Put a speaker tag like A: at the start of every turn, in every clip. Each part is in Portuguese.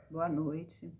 A: Boa noite.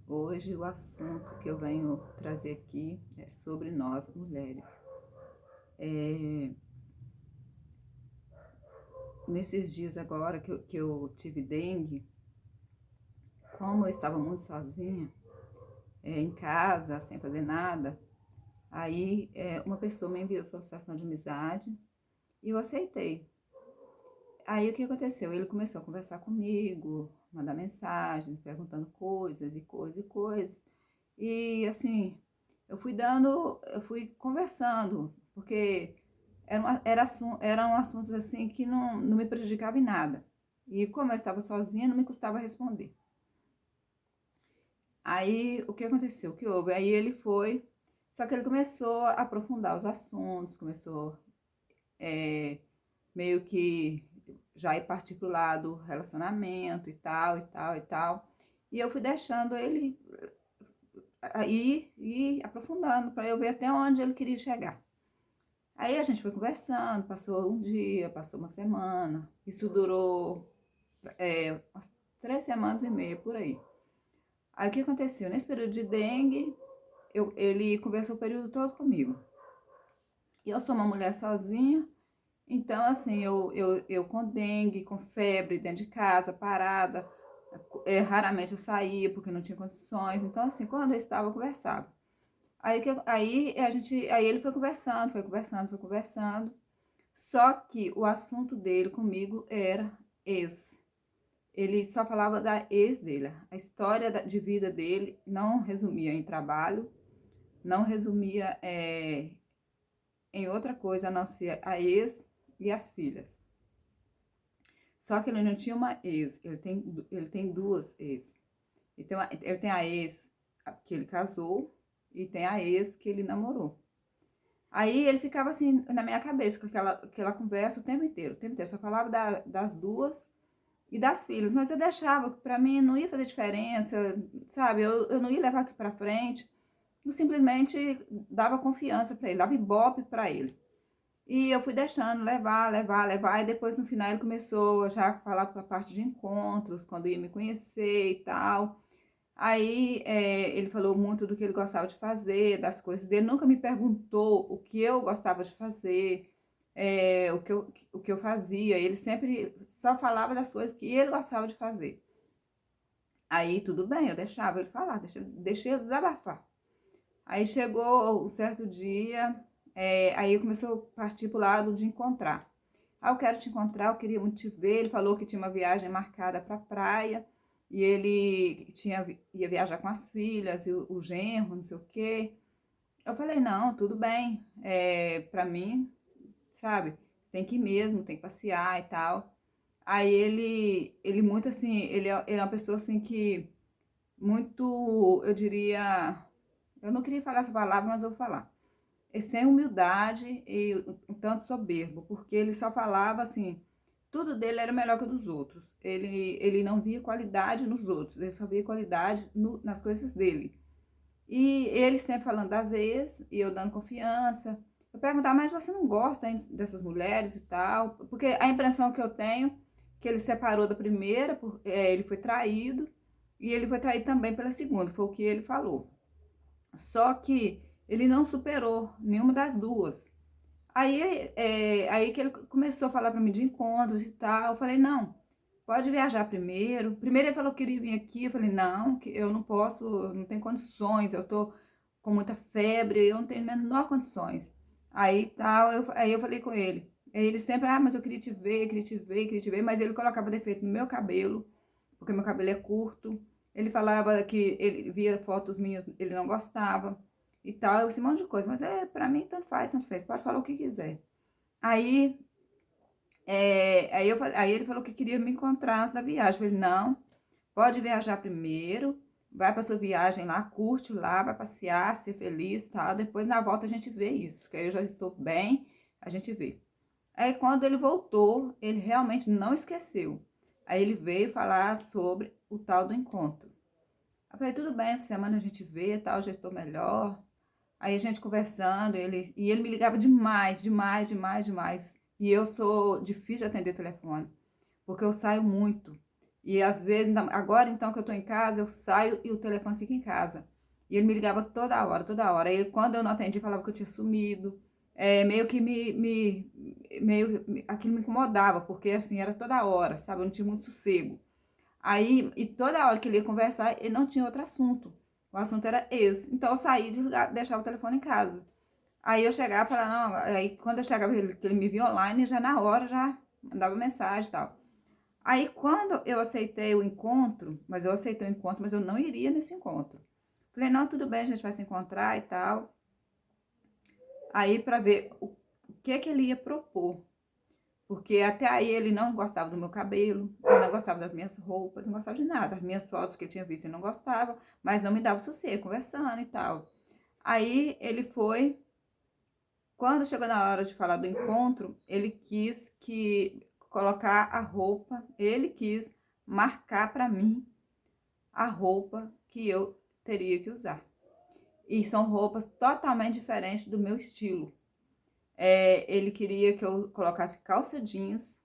A: Hoje o assunto que eu venho trazer aqui é sobre nós mulheres. Nesses dias agora que eu tive dengue, como eu estava muito sozinha, em casa, sem fazer nada, aí uma pessoa me enviou solicitação de amizade e eu aceitei. Aí o que aconteceu? Ele começou a conversar comigo, mandar mensagens, perguntando coisas e coisas e coisas. E assim, eu fui conversando, porque eram assuntos assim que não me prejudicavam em nada. E como eu estava sozinha, não me custava responder. Aí o que aconteceu? O que houve? Aí ele foi, só que ele começou a aprofundar os assuntos, começou é, meio que já ir partir pro lado relacionamento e tal, e tal, e tal. E eu fui deixando ele aí ir aprofundando para eu ver até onde ele queria chegar. Aí a gente foi conversando, passou um dia, passou uma semana, isso durou umas 3 semanas e meia por aí. Aí o que aconteceu? Nesse período de dengue, ele conversou o período todo comigo. E eu sou uma mulher sozinha, então assim, eu com dengue, com febre, dentro de casa, parada, raramente eu saía porque não tinha condições. Então assim, quando eu estava, eu conversava. Aí ele foi conversando, foi conversando, foi conversando. Só que o assunto dele comigo era ex. Ele só falava da ex dele. A história de vida dele não resumia em trabalho, não resumia em outra coisa a não ser a ex e as filhas. Só que ele não tinha uma ex, ele tem duas ex. Então, ele tem a ex que ele casou e tem a ex que ele namorou. Aí ele ficava assim na minha cabeça com aquela conversa o tempo inteiro, o tempo inteiro. Só falava das duas e das filhas, mas eu deixava, para mim não ia fazer diferença, sabe? Eu não ia levar aqui para frente. Eu simplesmente dava confiança para ele, dava ibope para ele. E eu fui deixando levar, levar, levar, e depois no final ele começou já a falar para a parte de encontros, quando ia me conhecer e tal. Aí ele falou muito do que ele gostava de fazer, das coisas dele, nunca me perguntou o que eu gostava de fazer, o que eu fazia. Ele sempre só falava das coisas que ele gostava de fazer. Aí tudo bem, eu deixava ele falar, deixei ele desabafar. Aí chegou um certo dia, aí começou a partir para o lado de encontrar. Ah, eu quero te encontrar, eu queria muito te ver. Ele falou que tinha uma viagem marcada para a praia e ele ia viajar com as filhas, e o genro, não sei o quê. Eu falei, não, tudo bem, para mim, sabe, você tem que ir mesmo, tem que passear e tal. Aí ele muito assim, ele é uma pessoa assim que, muito, eu diria, eu não queria falar essa palavra, mas eu vou falar. É sem humildade e um tanto soberbo, porque ele só falava assim, tudo dele era melhor que o dos outros. Ele não via qualidade nos outros, ele só via qualidade nas coisas dele. E ele sempre falando das ex, e eu dando confiança. Eu perguntava, mas você não gosta hein, dessas mulheres e tal? Porque a impressão que eu tenho, que ele separou da primeira, ele foi traído, e ele foi traído também pela segunda, foi o que ele falou. Só que ele não superou nenhuma das duas. Aí que ele começou a falar para mim de encontros e tal. Eu falei, não, pode viajar primeiro. Primeiro ele falou que queria vir aqui. Eu falei, não, que eu não posso, não tenho condições. Eu tô com muita febre, eu não tenho menor condições. Aí tal, aí eu falei com ele. Aí ele sempre, mas eu queria te ver, queria te ver, queria te ver. Mas ele colocava defeito no meu cabelo, porque meu cabelo é curto. Ele falava que ele via fotos minhas, ele não gostava e tal, esse monte de coisa. Mas pra mim, tanto faz, pode falar o que quiser. Aí, aí ele falou que queria me encontrar antes da viagem. Eu falei, não, pode viajar primeiro, vai pra sua viagem lá, curte lá, vai passear, ser feliz e tal. Depois na volta a gente vê isso, que aí eu já estou bem, a gente vê. Aí quando ele voltou, ele realmente não esqueceu. Aí ele veio falar sobre o tal do encontro. Eu falei, tudo bem, essa semana a gente vê, tal, já estou melhor. Aí a gente conversando, ele me ligava demais, demais, demais, demais. E eu sou difícil de atender o telefone, porque eu saio muito. E às vezes, agora então que eu tô em casa, eu saio e o telefone fica em casa. E ele me ligava toda hora, toda hora. E quando eu não atendi, falava que eu tinha sumido. Meio que aquilo me incomodava, porque assim, era toda hora, sabe? Eu não tinha muito sossego. Aí, e toda hora que ele ia conversar, ele não tinha outro assunto. O assunto era esse. Então eu saí de deixava o telefone em casa. Aí eu chegava e falava, não, aí quando eu chegava, que ele me via online, já na hora já mandava mensagem e tal. Aí quando eu aceitei o encontro, mas eu aceitei o encontro, mas eu não iria nesse encontro. Falei, não, tudo bem, a gente vai se encontrar e tal. Aí para ver o que que ele ia propor. Porque até aí ele não gostava do meu cabelo, ele não gostava das minhas roupas, não gostava de nada. As minhas fotos que ele tinha visto ele não gostava, mas não me dava sossego, conversando e tal. Aí ele foi, quando chegou na hora de falar do encontro, ele quis que colocar a roupa, ele quis marcar para mim a roupa que eu teria que usar. E são roupas totalmente diferentes do meu estilo. Ele queria que eu colocasse calça jeans,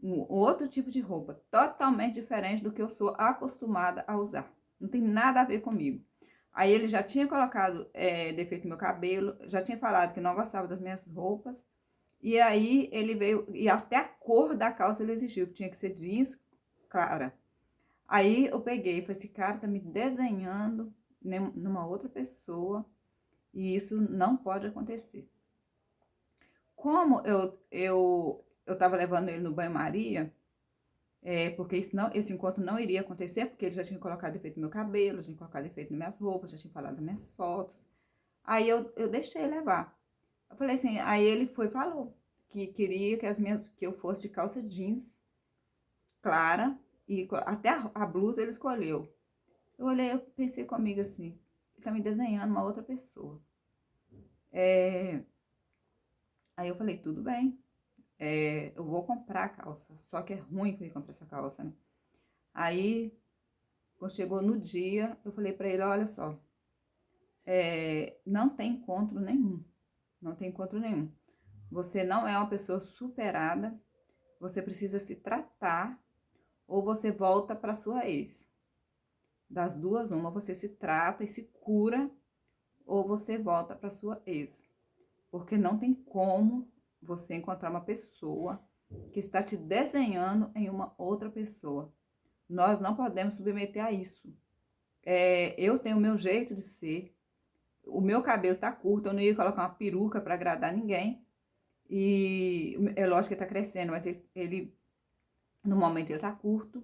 A: um outro tipo de roupa, totalmente diferente do que eu sou acostumada a usar. Não tem nada a ver comigo. Aí ele já tinha colocado defeito no meu cabelo, já tinha falado que não gostava das minhas roupas. E aí ele veio, e até a cor da calça ele exigiu, que tinha que ser jeans clara. Aí eu peguei e falei, esse cara tá me desenhando numa outra pessoa, e isso não pode acontecer. Como eu tava levando ele no banho-maria, porque esse encontro não iria acontecer, porque ele já tinha colocado defeito no meu cabelo, já tinha colocado defeito nas minhas roupas, já tinha falado das minhas fotos. Aí eu deixei levar. Eu falei assim, aí ele foi e falou que queria que eu fosse de calça jeans clara, e até a blusa ele escolheu. Eu olhei, eu pensei comigo assim, ele tá me desenhando uma outra pessoa. Aí eu falei, tudo bem, eu vou comprar a calça, só que é ruim que eu comprar essa calça, né? Aí, quando chegou no dia, eu falei pra ele, olha só, não tem encontro nenhum, não tem encontro nenhum. Você não é uma pessoa superada, você precisa se tratar, ou você volta para sua ex. Das duas, uma, você se trata e se cura, ou você volta para sua ex. Porque não tem como você encontrar uma pessoa que está te desenhando em uma outra pessoa. Nós não podemos submeter a isso. Eu tenho o meu jeito de ser, o meu cabelo tá curto, eu não ia colocar uma peruca para agradar ninguém. E é lógico que ele tá crescendo, mas ele no momento ele tá curto.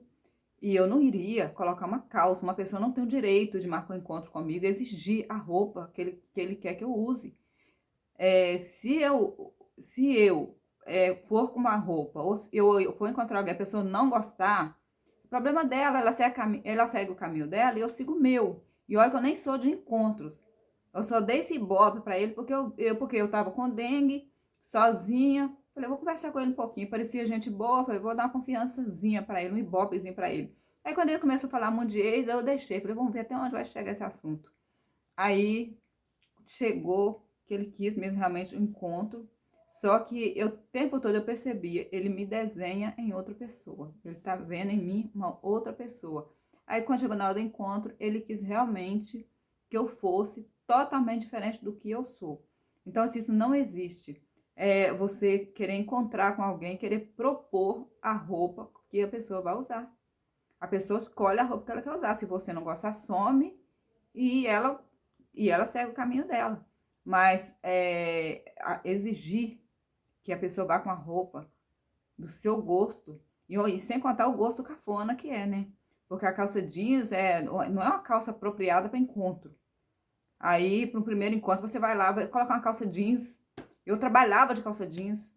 A: E eu não iria colocar uma calça. Uma pessoa não tem o direito de marcar um encontro comigo e exigir a roupa que ele quer que eu use. Se eu for com uma roupa, ou se eu for encontrar alguém, a pessoa não gostar, o problema dela, ela segue o caminho dela e eu sigo o meu. E olha que eu nem sou de encontros. Eu só dei esse ibope pra ele porque eu tava com dengue, sozinha. Falei, vou conversar com ele um pouquinho. Parecia gente boa. Falei, vou dar uma confiançazinha pra ele, um ibopezinho pra ele. Aí quando ele começou a falar muito de ex, eu deixei. Falei, vamos ver até onde vai chegar esse assunto. Aí chegou que ele quis mesmo realmente um encontro. Só que eu, o tempo todo eu percebia, ele me desenha em outra pessoa. Ele tá vendo em mim uma outra pessoa. Aí quando chegou na hora do encontro, ele quis realmente que eu fosse totalmente diferente do que eu sou. Então, assim, isso não existe. Você querer encontrar com alguém, querer propor a roupa que a pessoa vai usar. A pessoa escolhe a roupa que ela quer usar. Se você não gosta, some e ela segue o caminho dela. Mas exigir que a pessoa vá com a roupa do seu gosto, e sem contar o gosto cafona que é, né? Porque a calça jeans não é uma calça apropriada para encontro. Aí, para o primeiro encontro, você vai lá, vai colocar uma calça jeans. Eu trabalhava de calça jeans.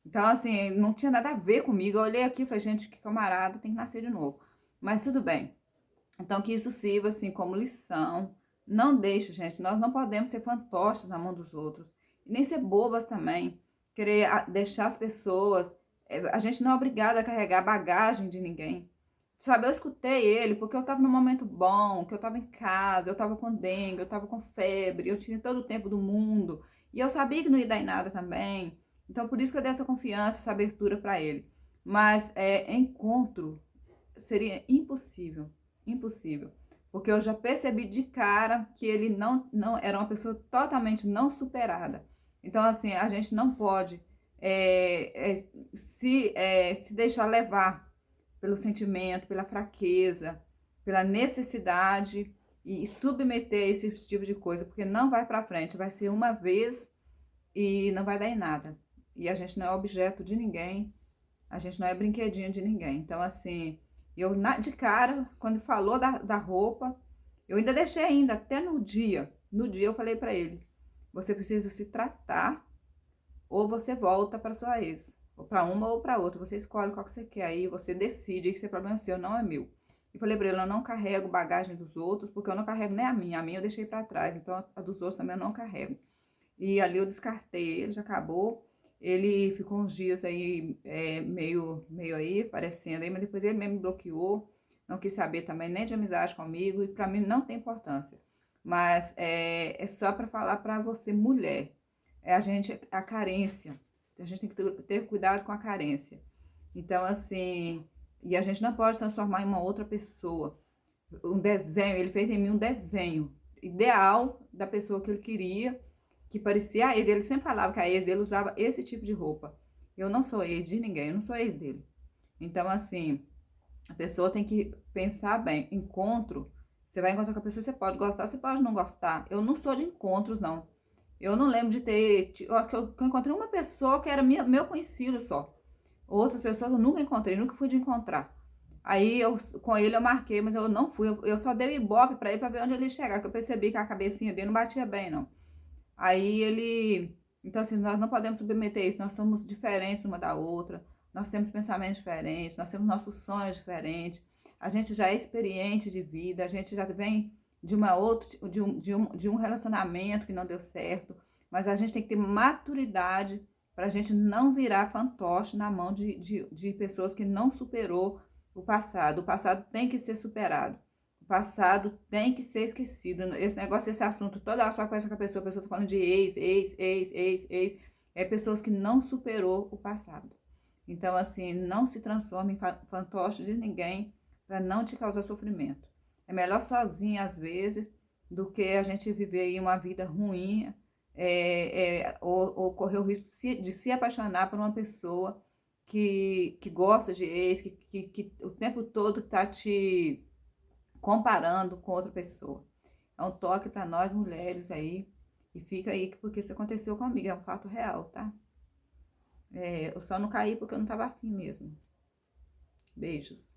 A: Então, assim, não tinha nada a ver comigo. Eu olhei aqui e falei, gente, que camarada, tem que nascer de novo. Mas tudo bem. Então, que isso sirva, assim, como lição. Não deixe, gente, nós não podemos ser fantoches na mão dos outros. E nem ser bobas também. Querer deixar as pessoas... A gente não é obrigada a carregar bagagem de ninguém. Sabe, eu escutei ele porque eu tava num momento bom, que eu tava em casa, eu tava com dengue, eu tava com febre, eu tinha todo o tempo do mundo. E eu sabia que não ia dar em nada também. Então, por isso que eu dei essa confiança, essa abertura para ele. Mas encontro seria impossível, impossível. Porque eu já percebi de cara que ele não era uma pessoa totalmente não superada. Então, assim, a gente não pode se deixar levar pelo sentimento, pela fraqueza, pela necessidade e submeter a esse tipo de coisa, porque não vai para frente, vai ser uma vez e não vai dar em nada. E a gente não é objeto de ninguém, a gente não é brinquedinho de ninguém. Então, assim, eu de cara, quando falou da roupa, eu ainda deixei ainda, até no dia eu falei para ele, você precisa se tratar ou você volta para sua ex, ou para uma ou para outra, você escolhe qual que você quer aí, você decide, que esse problema é seu, não é meu. E falei para ele, eu não carrego bagagem dos outros, porque eu não carrego nem a minha eu deixei para trás, então a dos outros também eu não carrego. E ali eu descartei ele, já acabou. Ele ficou uns dias aí meio aí, aparecendo aí, mas depois ele mesmo me bloqueou, não quis saber também nem de amizade comigo, e para mim não tem importância. Mas é só para falar para você, mulher, a carência, a gente tem que ter cuidado com a carência. Então, assim, e a gente não pode transformar em uma outra pessoa. Um desenho, ele fez em mim um desenho ideal da pessoa que ele queria, que parecia a ex. Ele sempre falava que a ex dele usava esse tipo de roupa. Eu não sou ex de ninguém, eu não sou ex dele. Então, assim, a pessoa tem que pensar bem. Encontro, você vai encontrar com a pessoa, você pode gostar, você pode não gostar. Eu não sou de encontros, não. Eu não lembro de ter. Eu encontrei uma pessoa que era meu conhecido só. Outras pessoas eu nunca encontrei, nunca fui de encontrar. Aí com ele eu marquei, mas eu não fui. Eu só dei ibope pra ele pra ver onde ele ia chegar, que eu percebi que a cabecinha dele não batia bem, não. Aí ele. Então, assim, nós não podemos submeter isso, nós somos diferentes uma da outra, nós temos pensamentos diferentes, nós temos nossos sonhos diferentes, a gente já é experiente de vida, a gente já vem de uma outra, de um relacionamento que não deu certo, mas a gente tem que ter maturidade para a gente não virar fantoche na mão de pessoas que não superou o passado. O passado tem que ser superado. O passado tem que ser esquecido. Esse negócio, esse assunto, toda hora só conversa com a pessoa tá falando de ex. É pessoas que não superou o passado. Então, assim, não se transforme em fantoche de ninguém para não te causar sofrimento. É melhor sozinha, às vezes, do que a gente viver aí uma vida ruim, ou correr o risco de se apaixonar por uma pessoa que gosta de ex, que o tempo todo tá te comparando com outra pessoa. É um toque para nós mulheres aí. E fica aí, porque isso aconteceu comigo, é um fato real, tá? Eu só não caí porque eu não tava afim mesmo. Beijos.